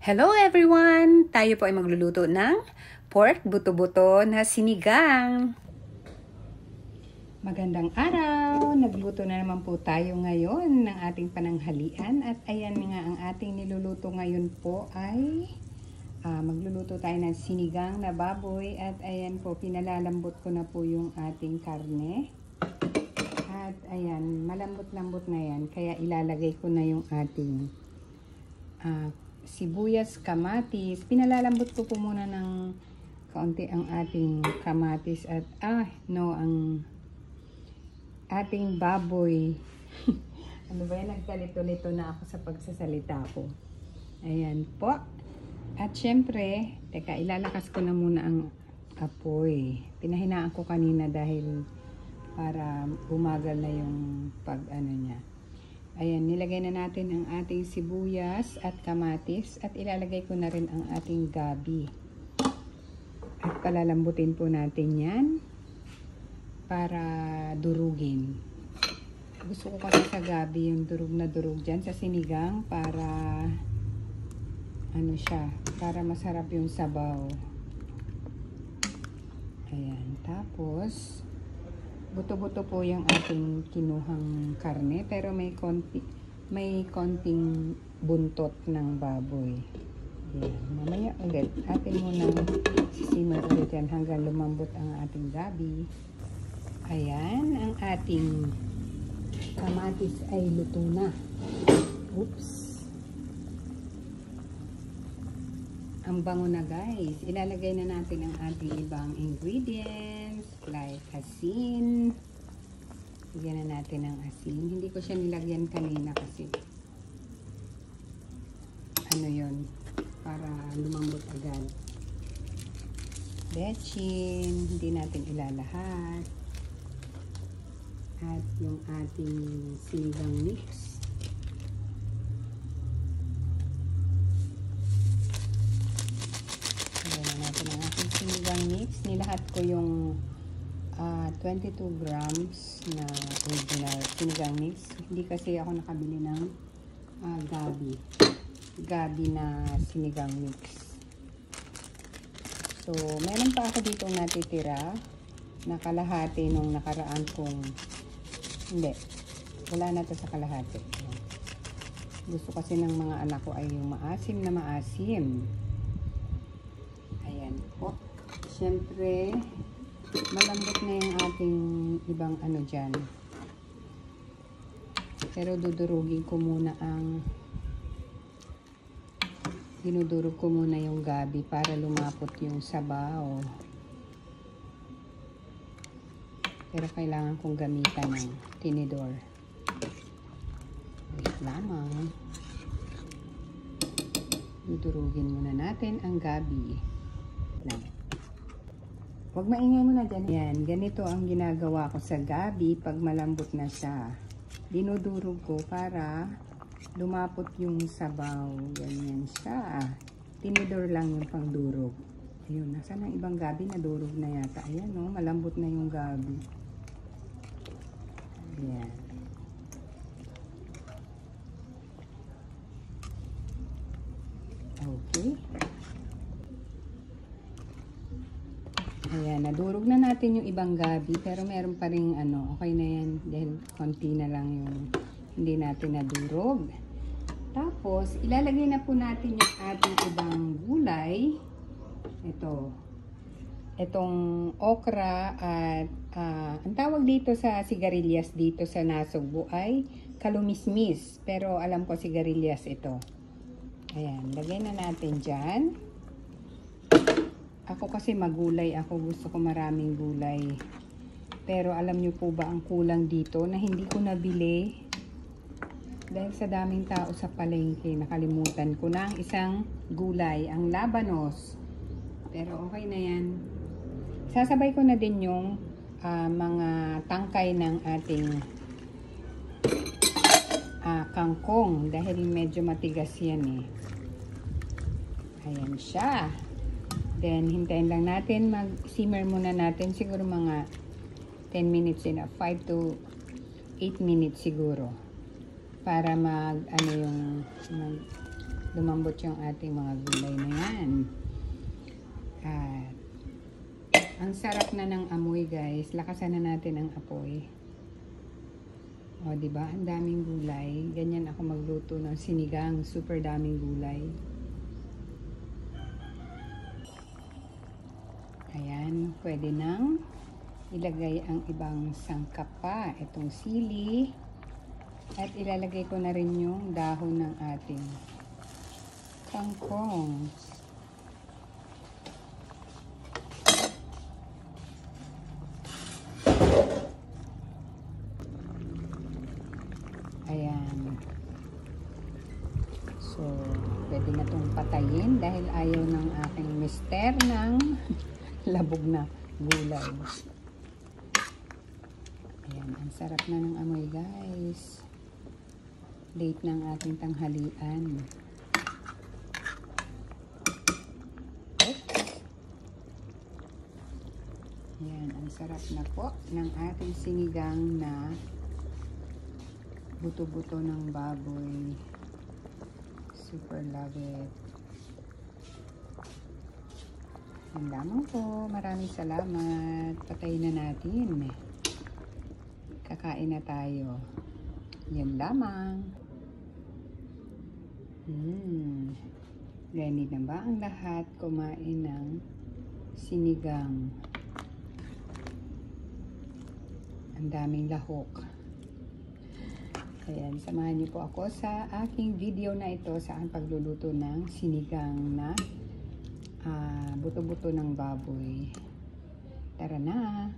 Hello everyone! Tayo po ay magluluto ng pork buto-buto na sinigang. Magandang araw! Nagluto na naman po tayo ngayon ng ating pananghalian. At ayan nga ang ating niluluto ngayon po ay magluluto tayo ng sinigang na baboy. At ayan po, pinalalambot ko na po yung ating karne. At ayan, malambot-lambot na yan. Kaya ilalagay ko na yung ating sibuyas, kamatis. Pinalalambot ko po muna ng kaunti ang ating kamatis at ang ating baboy. Ano ba yan? Nagkalito-lito na ako sa pagsasalita ko. Ayan po. At syempre, teka, ilalakas ko na muna ang apoy. Pinahinaan ko kanina dahil para bumagal na yung niya. Ayan, nilagay na natin ang ating sibuyas at kamatis at ilalagay ko na rin ang ating gabi. At palalambutin po natin yan para durugin. Gusto ko kasi sa gabi yung durug na durug dyan sa sinigang para para masarap yung sabaw. Ayan, tapos buto-buto po yung ating kinuhang karne pero may konting buntot ng baboy. Ayan. Mamaya ulit atin muna sisimmer ulit yan hanggang lumambot ang ating gabi. Ayan, ang ating kamatis ay luto na. Oops. Ang bango na guys. Ilalagay na natin ang ating ibang ingredients like asin. Lagyan na natin ang asin. Hindi ko siya nilagyan kanina kasi para lumambot agad. Bechin, hindi natin ilalahat. At yung ating sinigang mix. Sinigang mix, nilahat ko yung 22 grams na original sinigang mix. Hindi kasi ako nakabili ng gabi na sinigang mix. So, meron pa ako dito natitira na kalahati nung nakaraan kong wala na to sa kalahati. Gusto kasi ng mga anak ko ay yung maasim na maasim. Ayan po. Siyempre, malambot na yung ating ibang dyan. Pero dudurugin ko muna dinudurog ko muna yung gabi para lumapot yung sabaw. Pero kailangan kong gamitan ng tinidor. Wait lamang. Dudurugin muna natin ang gabi. Huwag maingay muna dyan. Yan, ganito ang ginagawa ko sa gabi pag malambot na siya. Dinudurog ko para lumapot yung sabaw. Ganyan siya. Tinidor lang yung pangdurog. Ayun, nasaan ang ibang gabi na durog na yata. Ayan o, malambot na yung gabi. Ayan. Okay. Ayan, nadurog na natin yung ibang gabi pero meron pa rin okay na yan dahil konti na lang yung hindi natin nadurog. Tapos, ilalagay na po natin yung ating ibang gulay. Itong okra at ang tawag dito sa sigarilyas dito sa Nasugbu ay kalumismis. Pero alam ko sigarilyas ito. Ayan, lagay na natin dyan. Ako kasi magulay ako, gusto ko maraming gulay. Pero alam nyo po ba ang kulang dito na hindi ko nabili? Dahil sa daming tao sa palengke, nakalimutan ko na ang isang gulay, ang labanos. Pero okay na yan. Sasabay ko na din yung mga tangkay ng ating kangkong dahil medyo matigas yan eh. Ayan siya. Then, hintayin lang natin. Mag-simmer muna natin. Siguro mga 10 minutes enough. 5 to 8 minutes siguro. Para lumambot yung ating mga gulay na yan. At ang sarap na ng amoy, guys. Lakasan na natin ang apoy. O, diba? Ang daming gulay. Ganyan ako magluto ng sinigang. Super daming gulay. Ayan. Pwede nang ilagay ang ibang sangkap pa. Itong sili. At ilalagay ko na rin yung dahon ng ating kangkong. Ayan. So, pwede na itong patayin dahil ayaw ng aking mister ng labog na gulay. Ayan, ang sarap na ng amoy, guys. Late ng ating tanghalian. Oops. Ayan, ang sarap na po ng ating sinigang na buto-buto ng baboy. Super love it. Yan lamang po. Maraming salamat. Patayin na natin. Kakain na tayo. Yan lamang. Ready na ba ang lahat kumain ng sinigang? Ang daming lahok. Ayan, samahan niyo po ako sa aking video na ito sa pagluluto ng sinigang na buto-buto ng baboy. Tara na!